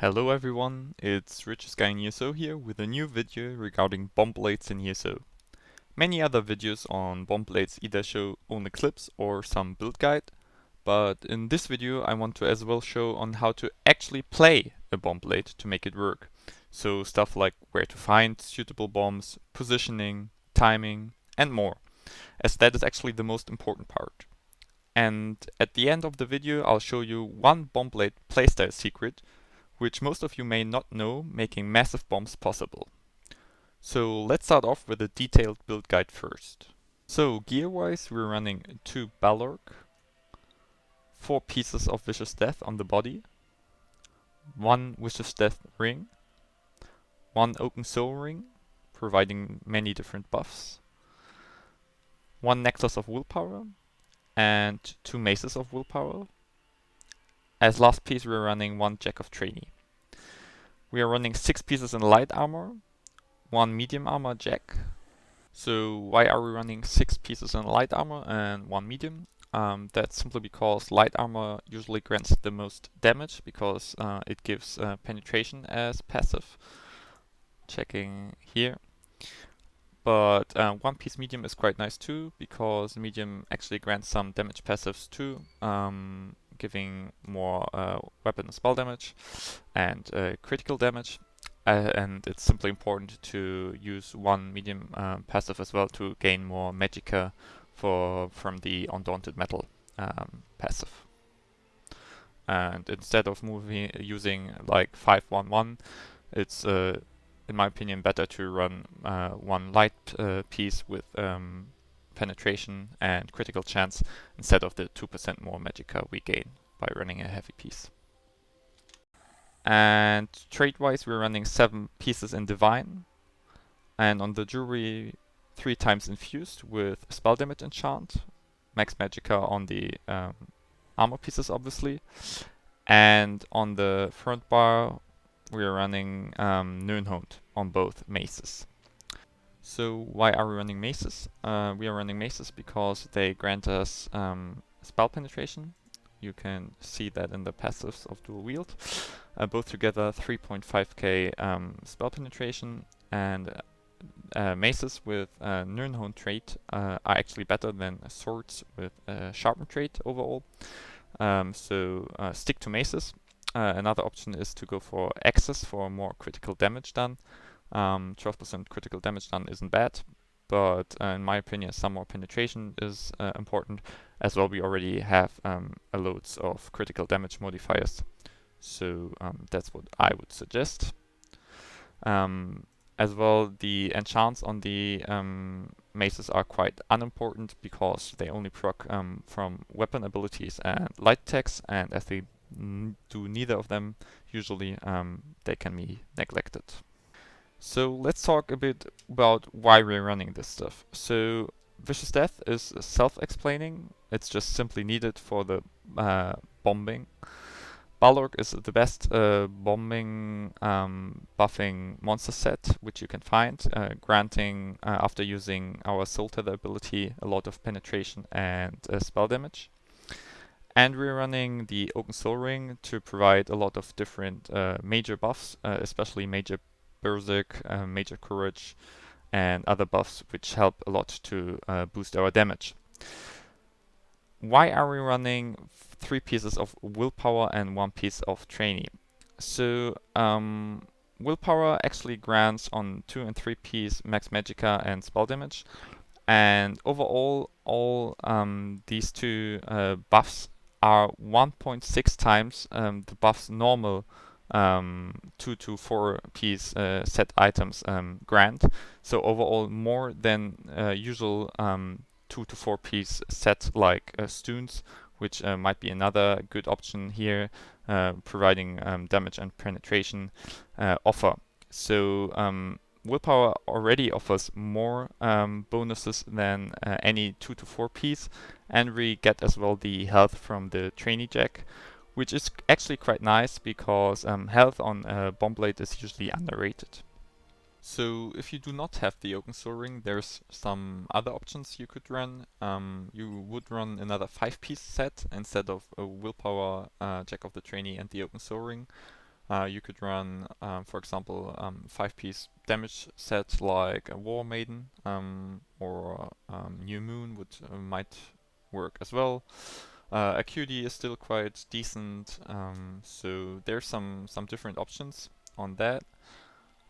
Hello everyone, it's Rich's guy in ESO here with a new video regarding bomb blades in ESO. Many other videos on bomb blades either show only clips or some build guide, but in this video I want to as well show on how to actually play a bomb blade to make it work. So stuff like where to find suitable bombs, positioning, timing, and more, as that is actually the most important part. And at the end of the video I'll show you one bomb blade playstyle secret which most of you may not know, making massive bombs possible. So let's start off with a detailed build guide first. So gear-wise we're running 2 Balorg, 4 pieces of Vicious Death on the body, 1 Vicious Death ring, 1 Oaken Soul ring, providing many different buffs, 1 Necklace of Willpower, and 2 Maces of Willpower. As last piece we're running 1 Jack of Trainee. We are running 6 pieces in light armor, 1 medium armor jack. So why are we running 6 pieces in light armor and 1 medium? That's simply because light armor usually grants the most damage because it gives penetration as passive. Checking here. But 1 piece medium is quite nice too because medium actually grants some damage passives too, giving more weapon and spell damage and critical damage. And it's simply important to use 1 medium passive as well to gain more Magicka from the Undaunted Metal passive. And instead of using like 5-1-1, it's in my opinion better to run 1 light piece with penetration and critical chance instead of the 2% more Magicka we gain by running a heavy piece. And trade-wise, we're running 7 pieces in Divine, and on the Jewelry 3 times Infused with Spell Damage Enchant, Max Magicka on the armor pieces obviously, and on the front bar we're running Nirnhond on both maces. So why are we running maces? We are running maces because they grant us spell penetration. You can see that in the passives of dual wield. Both together 3.5k spell penetration, and maces with Nirnhond trait are actually better than swords with sharpen trait overall. So stick to maces. Another option is to go for axes for more critical damage done. 12% critical damage done isn't bad, but in my opinion some more penetration is important. As well, we already have a loads of critical damage modifiers, so that's what I would suggest. As well, the enchants on the maces are quite unimportant because they only proc from weapon abilities and light attacks, and as they do neither of them, usually they can be neglected. So let's talk a bit about why we're running this stuff. So Vicious Death is self-explaining. It's just simply needed for the bombing. Balorg is the best bombing buffing monster set which you can find, granting after using our Soul Tether ability a lot of penetration and spell damage. And we're running the Oaken Soul Ring to provide a lot of different major buffs, especially Major Berserk, Major Courage, and other buffs which help a lot to boost our damage. Why are we running 3 pieces of Willpower and 1 piece of Trainee? So Willpower actually grants on 2 and 3 piece max Magicka and spell damage, and overall all these 2 buffs are 1.6 times the buff's normal 2 to 4 piece set items grant. So overall more than usual 2 to 4 piece set like Stoons, which might be another good option here, providing damage and penetration offer. So Willpower already offers more bonuses than any 2 to 4 piece, and we get as well the health from the Trainee Jack, which is actually quite nice because health on Bomb Blade is usually underrated. So if you do not have the Oaken Soul Ring, there's some other options you could run. You would run another 5-piece set instead of a Willpower, Jack of the Trainee and the Oaken Soul Ring. You could run, for example, 5-piece damage set like a War Maiden or New Moon would might work as well. Acuity is still quite decent, so there's some different options on that.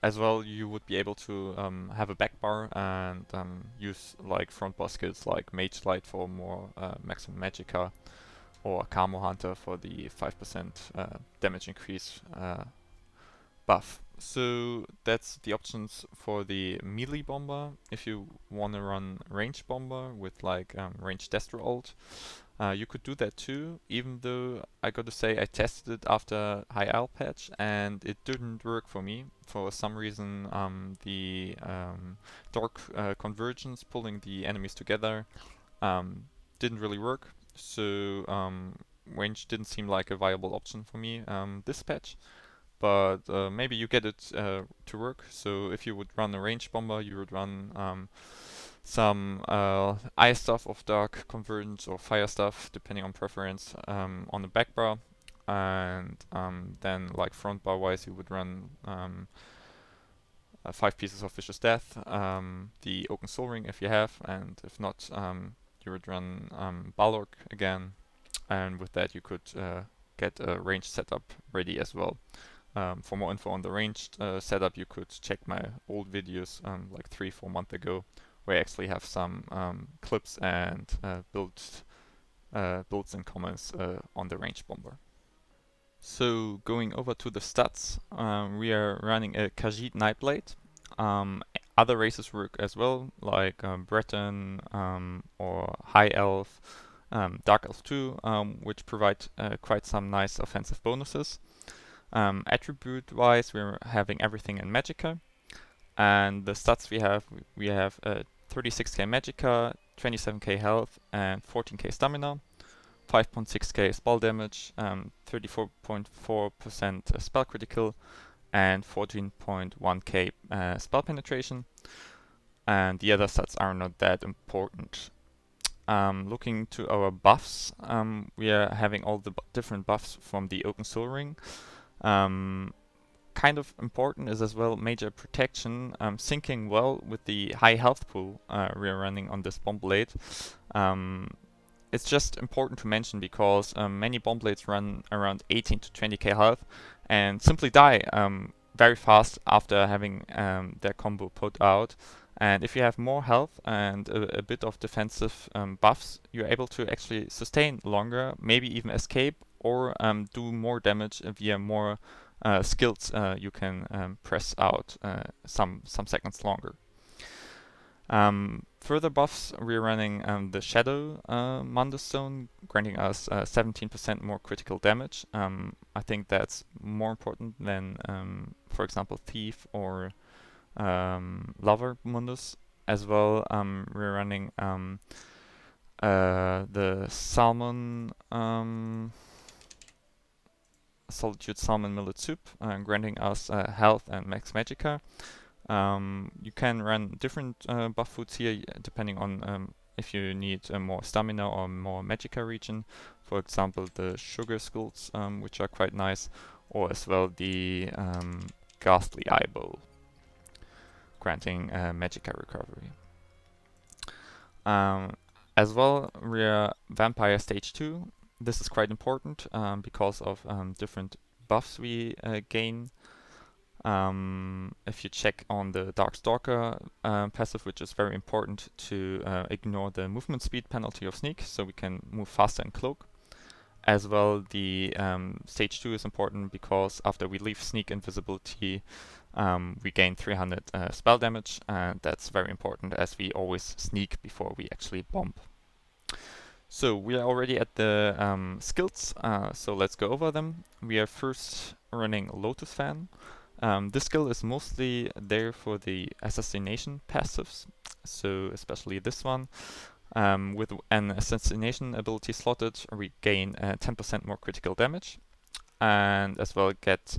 As well, you would be able to have a back bar and use like front bar skills like Mage Light for more maximum Magicka or Camo Hunter for the 5% damage increase buff. So that's the options for the melee bomber. If you want to run range bomber with like range Destro ult, you could do that too, even though I gotta say I tested it after High Isle patch and it didn't work for me. For some reason, the Dark Convergence, pulling the enemies together, didn't really work. So range didn't seem like a viable option for me this patch. But maybe you get it to work. So if you would run a range bomber, you would run some ice stuff of dark convergence or fire stuff, depending on preference, on the back bar. And then, like front bar wise, you would run 5 pieces of Vicious Death, the Oaken Soul Ring if you have, and if not, you would run Balorg again. And with that, you could get a range setup ready as well. For more info on the ranged setup, you could check my old videos like 3-4 months ago, where I actually have some clips and builds and comments on the ranged bomber. So going over to the stats, we are running a Magicka Nightblade. Other races work as well, like Breton or High Elf, Dark Elf too, which provide quite some nice offensive bonuses. Attribute-wise, we're having everything in Magicka, and the stats we have 36k Magicka, 27k health, and 14k stamina, 5.6k spell damage, 34.4% spell critical, and 14.1k spell penetration. And the other stats are not that important. Looking to our buffs, we are having all the different buffs from the Oaken Soul Ring. Kind of important is as well major protection, syncing well with the high health pool we're running on this bomb blade. It's just important to mention because many bomb blades run around 18 to 20k health and simply die very fast after having their combo put out. And if you have more health and a bit of defensive buffs, you're able to actually sustain longer, maybe even escape or do more damage via more skills you can press out some seconds longer. Further buffs, we're running the Shadow Mundus Zone, granting us 17% more critical damage. I think that's more important than, for example, Thief or Lover Mundus. As well, we're running the Salmon Solitude Salmon Millet Soup, granting us health and max Magicka. You can run different buff foods here depending on if you need more stamina or more Magicka regen. For example, the Sugar Skulls, which are quite nice, or as well the Ghastly Eye Bowl, granting Magicka recovery. As well, we're Vampire Stage 2. This is quite important because of different buffs we gain. If you check on the Darkstalker passive, which is very important to ignore the movement speed penalty of Sneak, so we can move faster in Cloak. As well, the Stage 2 is important because after we leave Sneak invisibility, we gain 300 spell damage, and that's very important as we always sneak before we actually bomb. So we are already at the skills, so let's go over them. We are first running Lotus Fan. This skill is mostly there for the assassination passives, so especially this one. With an assassination ability slotted, we gain 10% more critical damage, and as well get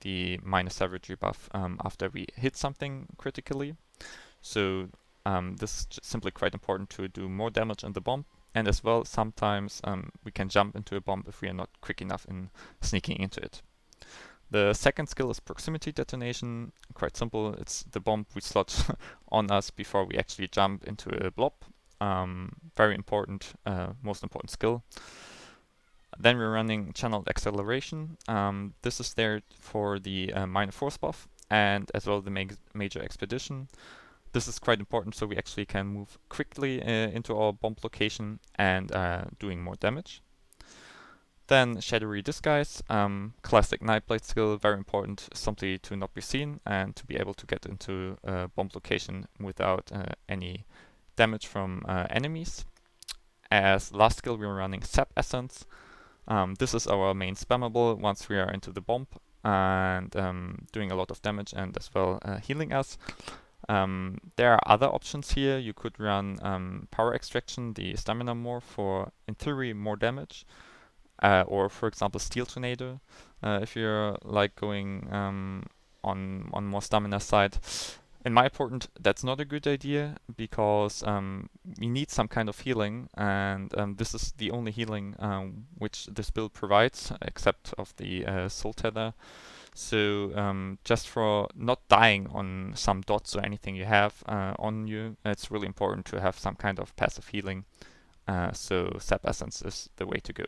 the minus savagery buff after we hit something critically. So this is simply quite important to do more damage in the bomb, and as well sometimes we can jump into a bomb if we are not quick enough in sneaking into it. The second skill is proximity detonation. Quite simple. It's the bomb we slot on us before we actually jump into a blob. Very important, most important skill. Then we're running channeled acceleration. This is there for the minor force buff and as well the major expedition. This is quite important so we actually can move quickly into our bomb location and doing more damage. Then Shadowy Disguise, classic Nightblade skill, very important, simply to not be seen and to be able to get into a bomb location without any damage from enemies. As last skill we're running Sap Essence. This is our main spammable once we are into the bomb and doing a lot of damage and as well healing us. There are other options here. You could run Power Extraction, the stamina morph for, in theory, more damage. Or for example Steel Tornado, if you're like going on more stamina side. In my opinion, that's not a good idea because we need some kind of healing, and this is the only healing which this build provides, except of the Soul Tether. So just for not dying on some dots or anything you have on you, it's really important to have some kind of passive healing. So Sap Essence is the way to go.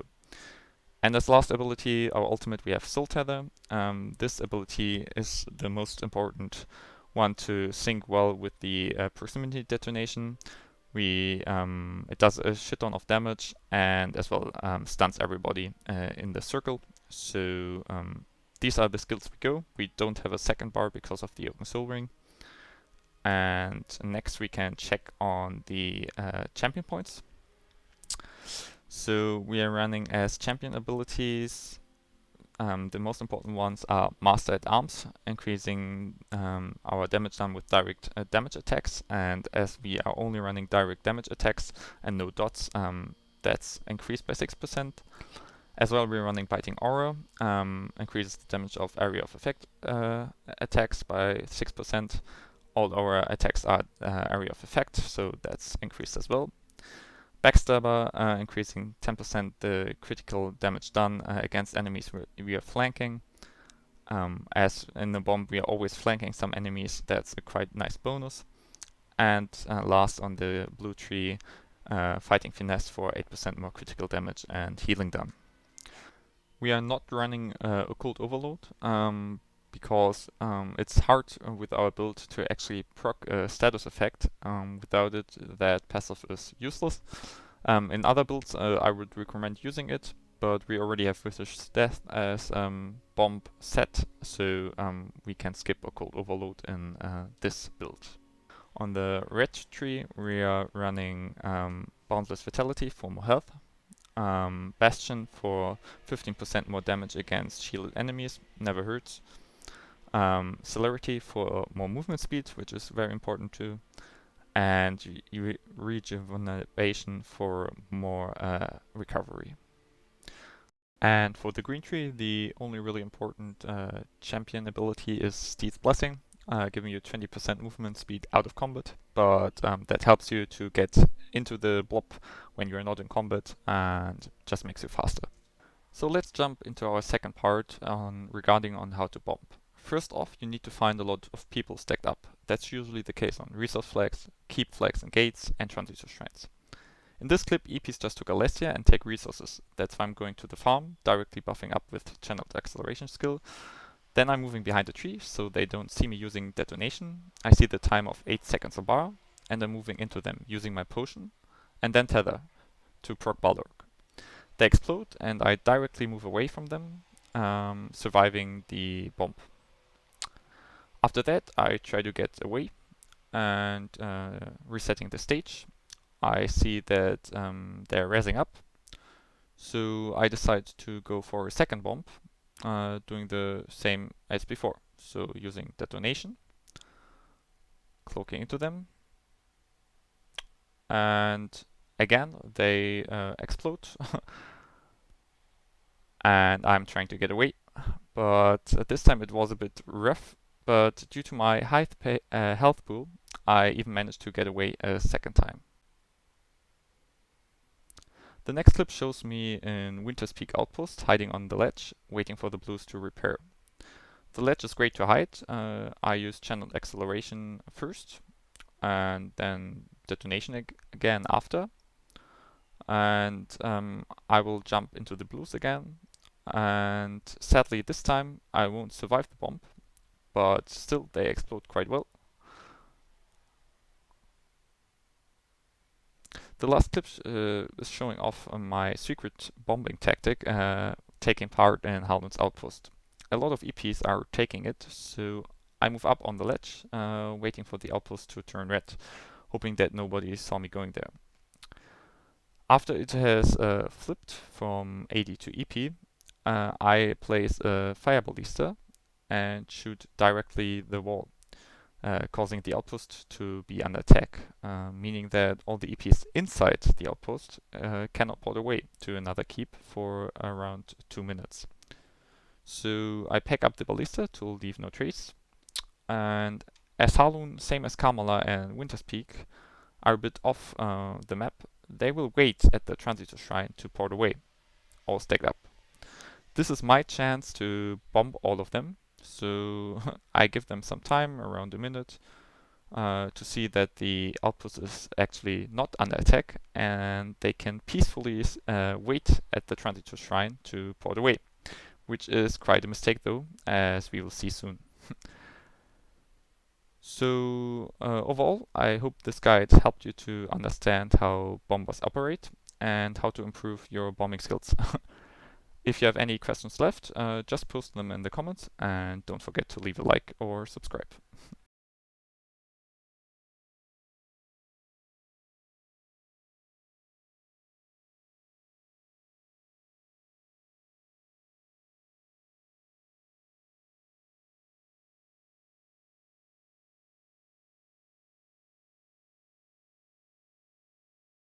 And as last ability, our ultimate, we have Soul Tether. This ability is the most important one to sync well with the proximity detonation. It does a shit ton of damage and as well stuns everybody in the circle. So these are the skills we go. We don't have a second bar because of the Open Soul Ring. And next we can check on the champion points. So we are running as champion abilities. The most important ones are Master at Arms, increasing our damage done with direct damage attacks. And as we are only running direct damage attacks and no dots, that's increased by 6%. As well, we're running Biting Aura, increases the damage of area of effect attacks by 6%. All our attacks are area of effect, so that's increased as well. Backstabber, increasing 10% the critical damage done against enemies we are flanking. As in the bomb we are always flanking some enemies, that's a quite nice bonus. And last on the blue tree, Fighting Finesse for 8% more critical damage and healing done. We are not running Occult Overload because it's hard with our build to actually proc a status effect. Without it, that passive is useless. In other builds, I would recommend using it, but we already have Wizard's Death as bomb set, so we can skip Occult Overload in this build. On the red tree, we are running Boundless Vitality for more health, Bastion for 15% more damage against shielded enemies, never hurts. Celerity for more movement speed, which is very important too. And Rejuvenation for more recovery. And for the green tree, the only really important champion ability is Steed's Blessing, giving you 20% movement speed out of combat, but that helps you to get into the blob when you're not in combat and just makes you faster. So let's jump into our second part regarding on how to bomb. First off, you need to find a lot of people stacked up. That's usually the case on resource flags, keep flags and gates, and transistor shrines. In this clip, EPs just took Alessia and take resources. That's why I'm going to the farm, directly buffing up with channeled acceleration skill. Then I'm moving behind the tree, so they don't see me using detonation. I see the time of 8 seconds a bar, and I'm moving into them using my potion, and then tether to proc Balrog. They explode, and I directly move away from them, surviving the bomb. After that, I try to get away and resetting the stage. I see that they're raising up, so I decide to go for a second bomb, doing the same as before. So using detonation, cloaking into them, and again they explode, and I'm trying to get away. But this time it was a bit rough, but due to my high health pool, I even managed to get away a second time. The next clip shows me in Winter's Peak Outpost, hiding on the ledge, waiting for the blues to repair. The ledge is great to hide. I use channeled acceleration first, and then detonation again after. And I will jump into the blues again. And sadly, this time I won't survive the bomb, but still they explode quite well. The last clip is showing off my secret bombing tactic, taking part in Halden's outpost. A lot of EPs are taking it, so I move up on the ledge, waiting for the outpost to turn red, hoping that nobody saw me going there. After it has flipped from AD to EP, I place a fire ballista and shoot directly the wall, causing the outpost to be under attack, meaning that all the EPs inside the outpost cannot port away to another keep for around 2 minutes. So I pack up the ballista to leave no trace, and as Halun, same as Kamala and Winter's Peak, are a bit off the map, they will wait at the Transitor Shrine to port away, all stacked up. This is my chance to bomb all of them, so I give them some time, around a minute, to see that the outpost is actually not under attack, and they can peacefully wait at the Transitor Shrine to port away, which is quite a mistake though, as we will see soon. So overall, I hope this guide helped you to understand how bombers operate and how to improve your bombing skills. If you have any questions left, just post them in the comments, and don't forget to leave a like or subscribe.